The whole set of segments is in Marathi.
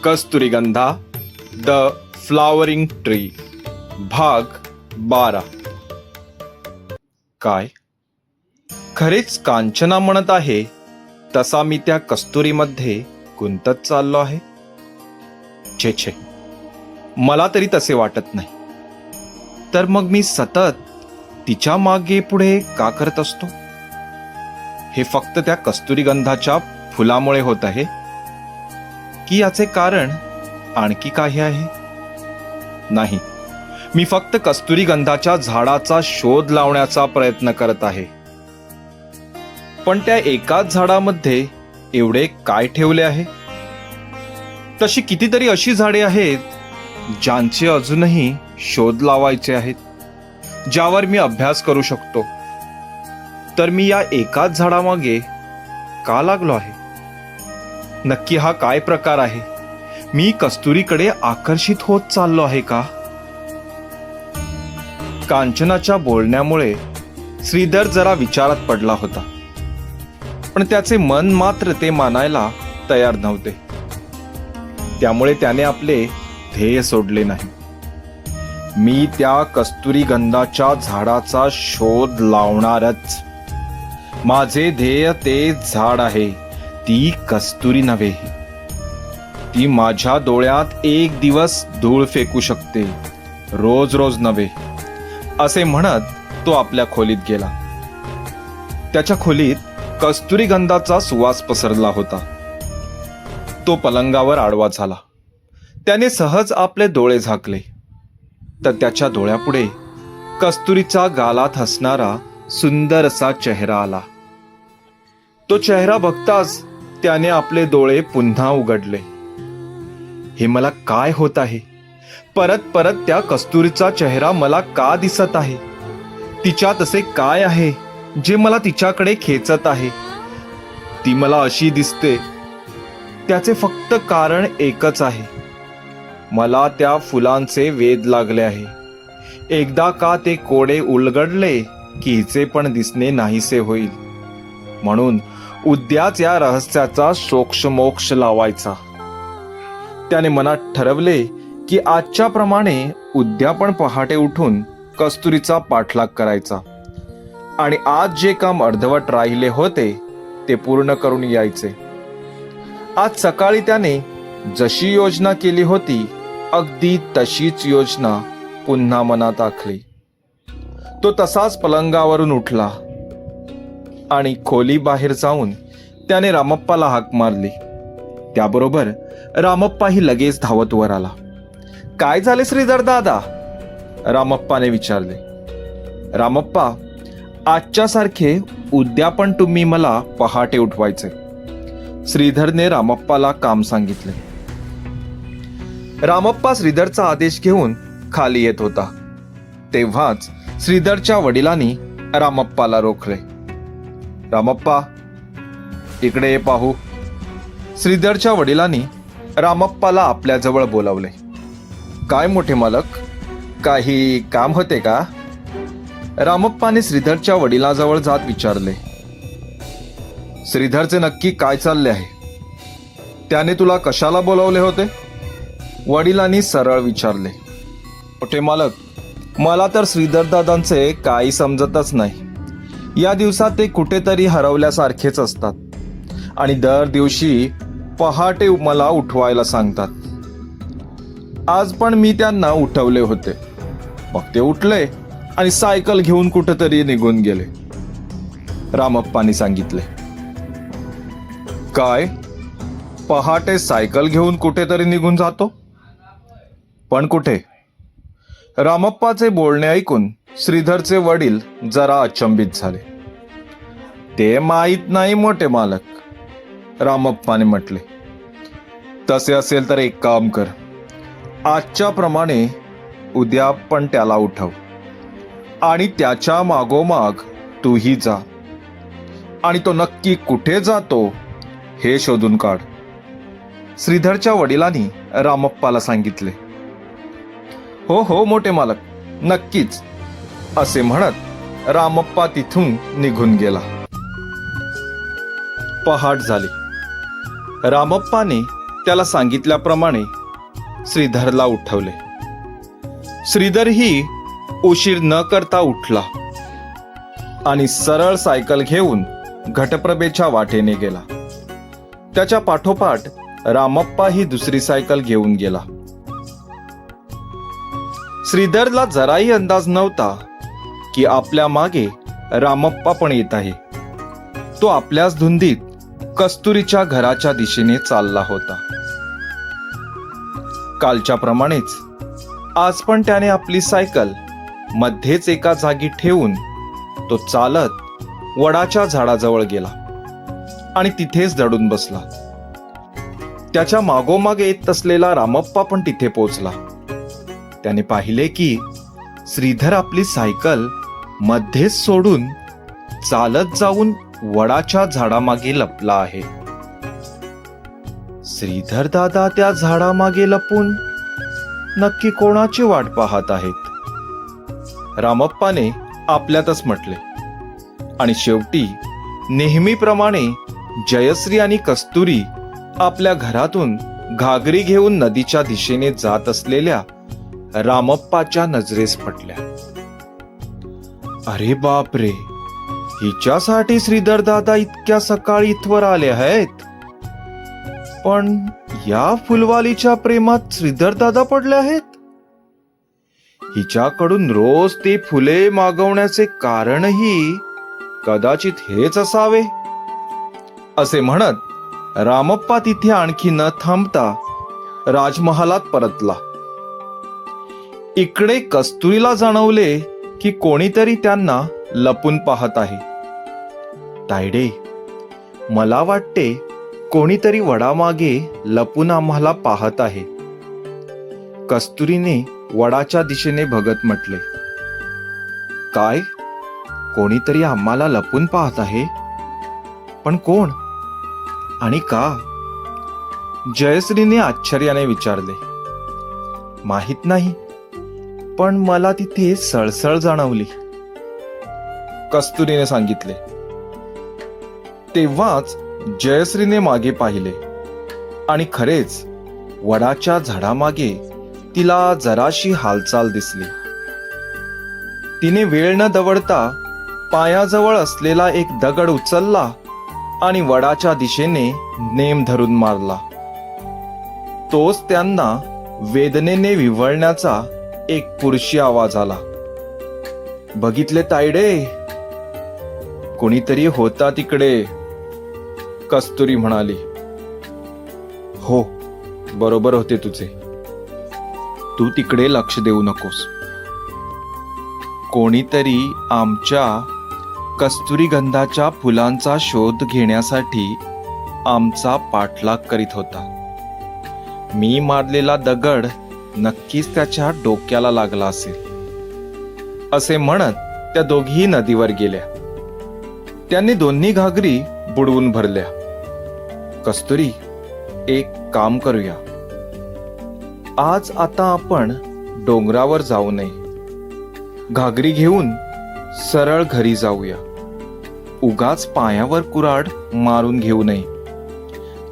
कस्तुरीगंधा द फ्लावरिंग ट्री भाग 12. काय खरेच कांचना म्हणत आहे तसा मी त्या कस्तुरीमध्ये गुंतत चाललो आहे? छे छे, मला तरी तसे वाटत नाही. तर मग मी सतत तिच्या मागे पुढे का करत असतो? हे फक्त त्या कस्तुरीगंधाच्या फुलामुळे होत आहे की याचे कारण आणखी काही आहे? नाही, मी फक्त कस्तुरीगंधाच्या झाडाचा शोध लावण्याचा प्रयत्न करत आहे. पण त्या एकाच झाडामध्ये एवढे काय ठेवले आहे? तशी कितीतरी अशी झाडे आहेत ज्यांचे अजूनही शोध लावायचे आहेत, ज्यावर मी अभ्यास करू शकतो. तर मी या एकाच झाडामागे का लागलो आहे? नक्की हा काय प्रकार आहे? मी कस्तुरीकडे आकर्षित होत चाललो आहे का? कांचनाच्या बोलण्यामुळे श्रीधर जरा विचारात पडला होता, पण त्याचे मन मात्र ते मानायला तयार नव्हते. त्यामुळे त्याने आपले ध्येय सोडले नाही. मी त्या कस्तुरीगंधाच्या झाडाचा शोध लावणारच. माझे ध्येय ते झाड आहे, ती कस्तुरी नव्हे. ती माझ्या डोळ्यात एक दिवस धूळ फेकू शकते, रोज रोज नव्हे. असे म्हणत तो आपल्या खोलीत गेला. त्याच्या खोलीत कस्तुरीगंधाचा सुवास पसरला होता. तो पलंगावर आडवा झाला. त्याने सहज आपले डोळे झाकले तर त्याच्या डोळ्यापुढे कस्तुरीचा गालात हसणारा सुंदर असा चेहरा आला. तो चेहरा बघताच त्याने आपले डोळे पुन्हा उघडले. हे मला काय होत आहे? परत परत त्या कस्तुरीचा चेहरा मला का दिसत आहे? तिच्यात असे काय आहे जे मला तिच्याकडे खेचत आहे? ती मला अशी दिसते, त्याचे फक्त कारण एकच आहे. मला त्या फुलांचे वेध लागले आहे. एकदा का ते कोडे उलगडले की हिचे पण दिसणे नाहीसे होईल. म्हणून उद्याच या रहस्याचा सोक्षमोक्ष लावायचा. त्याने मनात ठरवले की आजच्या प्रमाणे उद्या पण पहाटे उठून कस्तुरीचा पाठलाग करायचा आणि आज जे काम अर्धवट राहिले होते ते पूर्ण करून यायचे. आज सकाळी त्याने जशी योजना केली होती अगदी तशीच योजना पुन्हा मनात आखली. तो तसाच पलंगावरून उठला आणि खोली बाहेर जाऊन त्याने रामप्पाला हाक मारली. त्याबरोबर रामप्पाही लगेच धावत वर आला. काय झाले श्रीधर दादा? रामप्पाने विचारले. रामप्पा, आजच्या सारखे उद्या पण तुम्ही मला पहाटे उठवायचे. श्रीधरने रामप्पाला काम सांगितले. रामप्पा श्रीधरचा आदेश घेऊन खाली येत होता. तेव्हाच श्रीधरच्या वडिलांनी रामप्पाला रोखले. रामप्पा, इकडे ये पाहू. श्रीधरच्या वडिलांनी रामप्पाला आपल्या जवळ बोलावले. काय मोठे मालक, काही काम होते का? रामप्पाने श्रीधरच्या वडिलांजवळ जात विचारले. श्रीधरचे नक्की काय चालले आहे? त्याने तुला कशाला बोलावले होते? वडिलांनी सरळ विचारले. मोठे मालक, मला तर श्रीधर दादांचे काही समजतच नाही. या दिवसात ते कुठेतरी हरवल्यासारखेच असतात आणि दर दिवशी पहाटे मला उठवायला सांगतात. आज पण मी त्यांना उठवले होते, मग ते उठले आणि सायकल घेऊन कुठेतरी निघून गेले. रामप्पाने सांगितले. काय? पहाटे सायकल घेऊन कुठेतरी निघून जातो? पण कुठे? रामप्पाचे बोलणे ऐकून श्रीधरचे वडील जरा अचंबित झाले. ते माहीत नाही मोठे मालक, रामप्पाने म्हटले. तसे असेल तर एक काम कर, आजच्या प्रमाणे उद्या पण त्याला उठव आणि त्याच्या मागोमाग तूही जा आणि तो नक्की कुठे जातो हे शोधून काढ. श्रीधरच्या वडिलांनी रामप्पाला सांगितले. हो हो मोठे मालक, नक्कीच, असे म्हणत रामप्पा तिथून निघून गेला. पहाट झाली. रामप्पाने त्याला सांगितल्याप्रमाणे श्रीधरला उठवले. श्रीधरही उशीर न करता उठला आणि सरळ सायकल घेऊन घटप्रभेच्या वाटेने गेला. त्याच्या पाठोपाठ रामप्पा ही दुसरी सायकल घेऊन गेला. श्रीधरला जराही अंदाज नव्हता की आपल्या मागे रामप्पा पण येत आहे. तो आपल्याच धुंदीत कस्तुरीच्या घराच्या दिशेने चालला होता. कालच्या प्रमाणेच आज पण त्याने आपली सायकल मध्येच एका जागी ठेवून तो चालत वडाच्या झाडाजवळ गेला आणि तिथेच दडून बसला. त्याच्या मागोमाग येत असलेला रामप्पा पण तिथे पोहोचला. त्याने पाहिले की श्रीधर आपली सायकल मध्येच सोडून चालत जाऊन वडाच्या झाडामागे लपला आहे. श्रीधर दादा त्या झाडामागे लपून नक्की कोणाची वाट पाहत आहेत, रामप्पाने आपल्यातच म्हटले. आणि शेवटी नेहमीप्रमाणे जयश्री आणि कस्तुरी आपल्या घरातून घागरी घेऊन नदीच्या दिशेने जात असलेल्या रामप्पाच्या नजरेस पडल्या. अरे बापरे, हिच्यासाठी श्रीधर दादा इतक्या सकाळी इथवर आले आहेत. पण या फुलवालीच्या प्रेमात श्रीधर दादा पडले आहेत. हिच्याकडून रोज ते फुले मागवण्याचे कारणही कदाचित हेच असावे, असे म्हणत रामप्पा तिथे आणखी न थांबता राजमहालात परतला. इकडे कस्तुरीला जाणवले की कोणीतरी त्यांना लपून पाहत आहे. तायडे, मला वाटते कोणीतरी वडामागे लपून आम्हाला पाहत आहे, कस्तुरीने वडाच्या दिशेने बघत म्हटले. काय, कोणीतरी आम्हाला लपून पाहत आहे? पण कोण आणि का? जयश्रीने आश्चर्याने विचारले. माहित नाही, पण मला तिथे सळसळ जाणवली, कस्तुरीने सांगितले. तेव्हाच जयश्रीने मागे पाहिले आणि खरेच वडाच्या झाडामागे तिला जराशी हालचाल दिसली. तिने वेळ न दवडता पायाजवळ असलेला एक दगड उचलला आणि वडाच्या दिशेने नेम धरून मारला. तोच त्यांना वेदनेने विव्हळण्याचा एक पुरुषी आवाज आला. बघितले तायडे, कोणीतरी होता तिकडे, कस्तुरी म्हणाली. हो, बरोबर होते तुझे, तू तिकडे लक्ष देऊ नकोस. कोणीतरी आमच्या कस्तुरी गंधाच्या फुलांचा शोध घेण्यासाठी आमचा पाठलाग करीत होता. मी मारलेला दगड नक्कीच त्याच्या डोक्याला लागला असेल, असे म्हणत त्या दोघी नदीवर गेल्या. त्यांनी दोन्ही घागरी बुडवून भरल्या. कस्तुरी, एक काम करूया, आज आता आपण डोंगरावर जाऊ नये. घागरी घेऊन सरळ घरी जाऊया. उगाच पायावर कुऱ्हाड मारून घेऊ नये,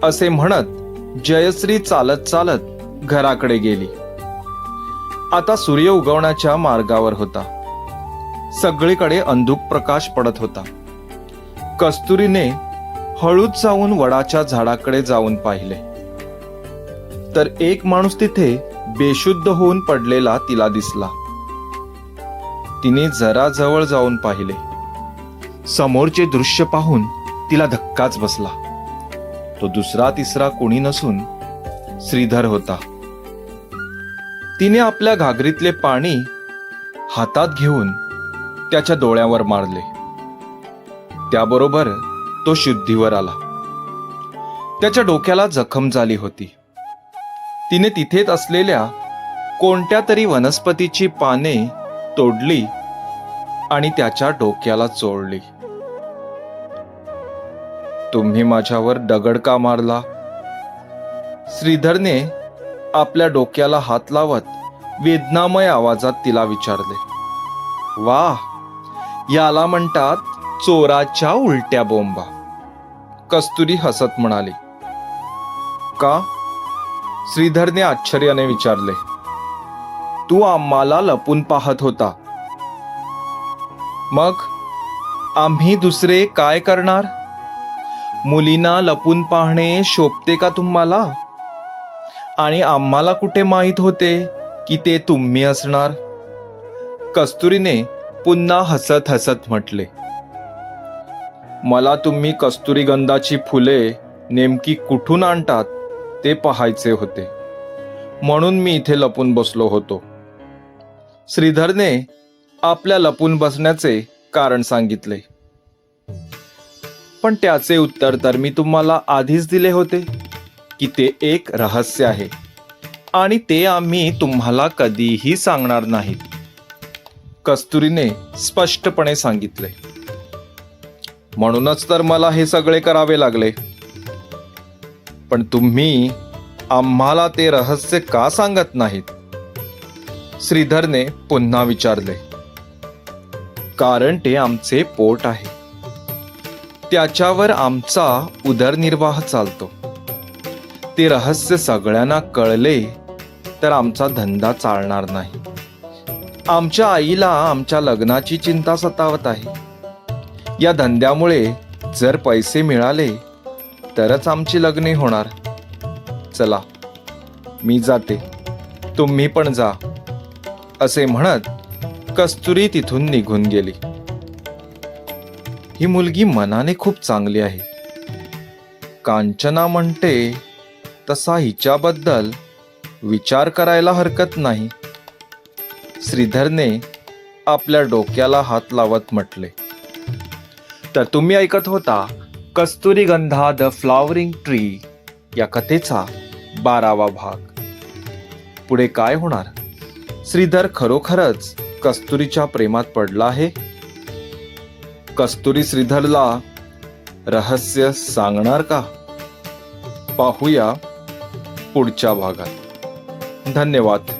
असे म्हणत जयश्री चालत चालत घराकडे गेली. आता सूर्य उगवण्याच्या मार्गावर होता. सगळीकडे अंधुक प्रकाश पडत होता. कस्तुरीने हळूच जाऊन वडाच्या झाडाकडे जाऊन पाहिले, तर एक माणूस तिथे बेशुद्ध होऊन पडलेला तिला दिसला. तिने जरा जवळ जाऊन पाहिले. समोरचे दृश्य पाहून तिला धक्काच बसला. तो दुसरा तिसरा कोणी नसून श्रीधर होता. तिने आपल्या घागरीतले पाणी हातात घेऊन त्याच्या डोळ्यावर मारले. त्याबरोबर तो शुद्धीवर आला. त्याच्या डोक्याला जखम झाली होती. तिने तिथेच असलेल्या कोणत्या तरी वनस्पतीची पाने तोडली आणि त्याच्या डोक्याला चोळली. तुम्ही माझ्यावर दगड का मारला? श्रीधरने आपल्या डोक्याला हात लावत वेदनामय आवाजात तिला विचारले. वाह, याला म्हणतात चोराच्या उलट्या बोंबा, कस्तुरी हसत म्हणाली. का, श्रीधरने आश्चर्याने विचारले. तू आम्हाला लपून पाहत होता, मग आम्ही दुसरे काय करणार? मुलींना लपून पाहणे शोभते का तुम्हाला? आणि आम्हाला कुठे माहीत होते की ते तुम्ही असणार? कस्तुरीने पुन्हा हसत हसत म्हटले. मला तुम्ही कस्तुरीगंधाची फुले नेमकी कुठून आणतात ते पाहायचे होते, म्हणून मी इथे लपून बसलो होतो. श्रीधरने आपल्या लपून बसण्याचे कारण सांगितले. पण त्याचे उत्तर तर मी तुम्हाला आधीच दिले होते की ते एक रहस्य आहे आणि ते आम्ही तुम्हाला कधीही सांगणार नाहीत, कस्तुरीने स्पष्टपणे सांगितले. म्हणूनच तर मला हे सगळे करावे लागले. पण तुम्ही आम्हाला ते रहस्य का सांगत नाहीत? श्रीधरने पुन्हा विचारले. कारण ते आमचे पोट आहे, त्याच्यावर आमचा उदरनिर्वाह चालतो. ते रहस्य सगळ्यांना कळले तर आमचा धंदा चालणार नाही. आमच्या आईला आमच्या लग्नाची चिंता सतावत आहे. या धंद्यामुळे जर पैसे मिळाले तरच आमची लग्ने होणार. चला, मी जाते, तुम्ही पण जा, असे म्हणत कस्तुरी तिथून निघून गेली. ही मुलगी मनाने खूप चांगली आहे. कांचना म्हणते तसा हिच्याबद्दल विचार करायला हरकत नाही. श्रीधरने आपल्या डोक्याला हात लावत म्हटले. तर तुम्ही ऐकत होता कस्तुरीगंधा द फ्लॉवरिंग ट्री या कथेचा 12वा भाग. पुढे काय होणार? श्रीधर खरोखरच कस्तुरीच्या प्रेमात पडला आहे? कस्तुरी श्रीधरला रहस्य सांगणार का? पाहूया पुढच्या भागात. धन्यवाद.